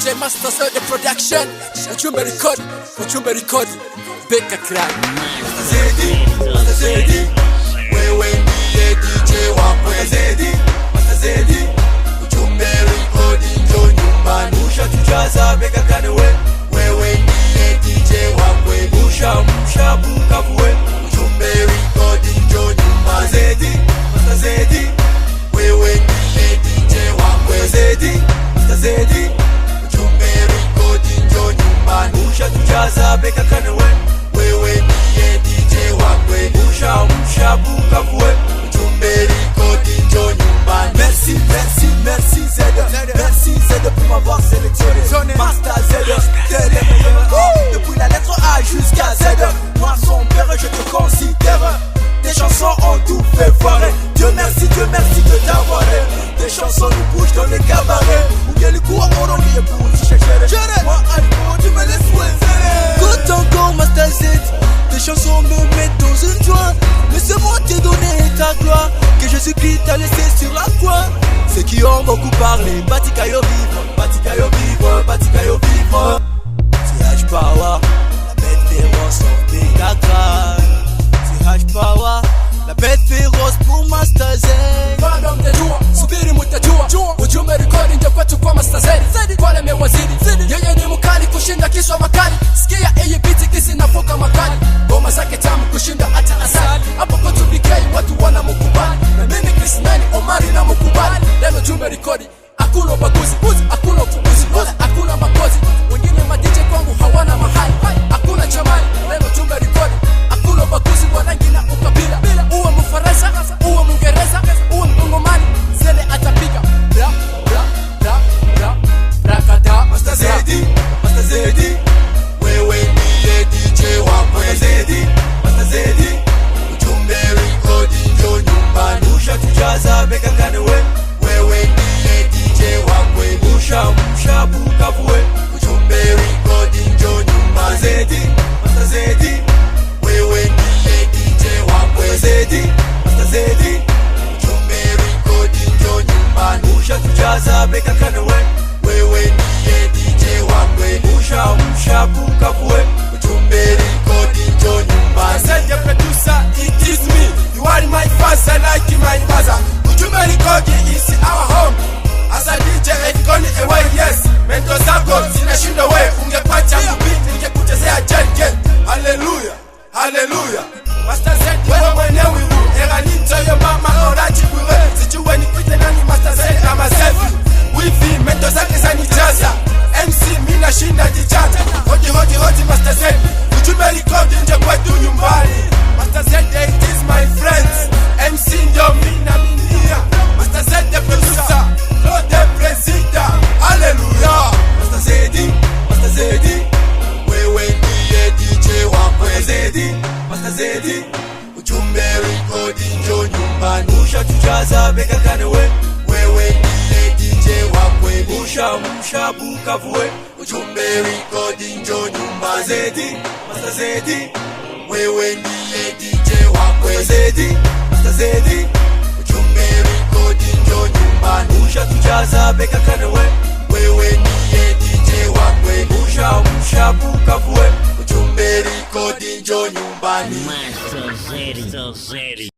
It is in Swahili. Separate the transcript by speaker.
Speaker 1: DJ Master Zedi Production, Ujumbe Record, Beka Clan.
Speaker 2: Master Zedi, wewe ndiye DJ wangu Master Zedi, Ujumbe Record njo nyumbani. Ushatujaza Beka Clan wewe ndiye DJ wangu Musha Bukavu Ujumbe Record njo nyumbani. Master Zedi, wewe ndiye DJ wangu Master Zedi, Ujumbe Record njo nyumbani. Ushatujaza Beka Clan wewe ndiye DJ wangu Musha Bukavu Ujumbe Record njo nyumbani. Merci Zedi pour m'avoir sélectionné. Master Zedi, t'es le meilleur. Depuis la lettre A jusqu'à Z, moi son père je te considère. Tes chansons ont tout fait foirer. Dieu merci de t'avoir. Tes chansons nous bougent dans les cabarets. Ou bien les coups à mon envie pour nous chercher. Moi Alpo, tu me laisses souhaiter.
Speaker 3: Écoute encore Master Zedi, tes chansons me mettent dans une joie. Laisse-moi te donner ta gloire, que Jésus-Christ t'a laissé sur la croix. Ceux qui ont beaucoup parlé, Batikayo vivre. C'est H-Power, la bête féroce of Beka Clan. C'est H-Power, la bête féroce pour Master Zedi.
Speaker 1: Bado mtajua, subiri mutajua. Ujumbe Record ndio kwetu kwa Master Zedi. Kwa leme wazidi, yeye ni mkali kushinda kiswa makali. Sikia eye biti kisi nafoka makali. Ngoma zake tamu kushinda hata asali. Hapo kwetu BK watu wana mukubali. Na mimi Krismani Omari na mukubali. Leme Ujumbe Record, hakuna ubaguzi, hakuna upuuzi, hakuna makozi. Wengine madije kwangu hawana mahali, hakuna chamani. Leme Ujumbe Record, hakuna ubaguzi wa rangi na ukabila. Uwe Mfaransa, uwe Mwingereza, uwe Mkongomani, Zedi atapiga bla bla bla bla bla kata.
Speaker 2: Master Zedi, wewe ndiye DJ wangu Master Zedi, Ujumbe Record njo nyumbani. Ushatujaza Beka Clan wewe ndiye DJ wangu Musha Bukavu Ujumbe Record njo nyumbani. Master Zedi, wewe ndiye DJ wangu Master Zedi, Ujumbe Record njo nyumbani. Ushatujaza Beka Clan wewe ndiye DJ wangu Musha Bukavu Ujumbe Record njo nyumbani.
Speaker 4: Said the producer, it is me. You are my father, I like my mother. Ujumbe Record is our home. As a DJ, it's gone away, yes. Mento zako zinashinda we. Ungepata mbiti, ningekuchezea jen. Hallelujah. Master Zedi, wewe mwenyewe era ninja yo mama orachi bure. Sijue nikuite nani Master Zedi ama Zevi. Wifi, mento zake zanijaza. MC, mina shinda jichata. Hodi Master Zedi. Ujumbe Record nje kwetu nyumbani. Master Zedi, it is my friends. MC ndio mina minia. Master Zedi producer, Lord President. Hallelujah.
Speaker 2: Master Zedi, wewe ndiye DJ wangu Master Zedi, Ujumbe Record njo nyumbani. Ushatujaza Beka Clan wewe ndiye DJ wangu Musha Bukavu Ujumbe Record njo nyumbani. Master Zedi, wewe ndiye DJ wangu Master Zedi, Ujumbe Record njo nyumbani. Ushatujaza Beka Clan wewe ndiye DJ wangu Musha Bukavu Ujumbe Record njo nyumbani.
Speaker 5: Master Zedi.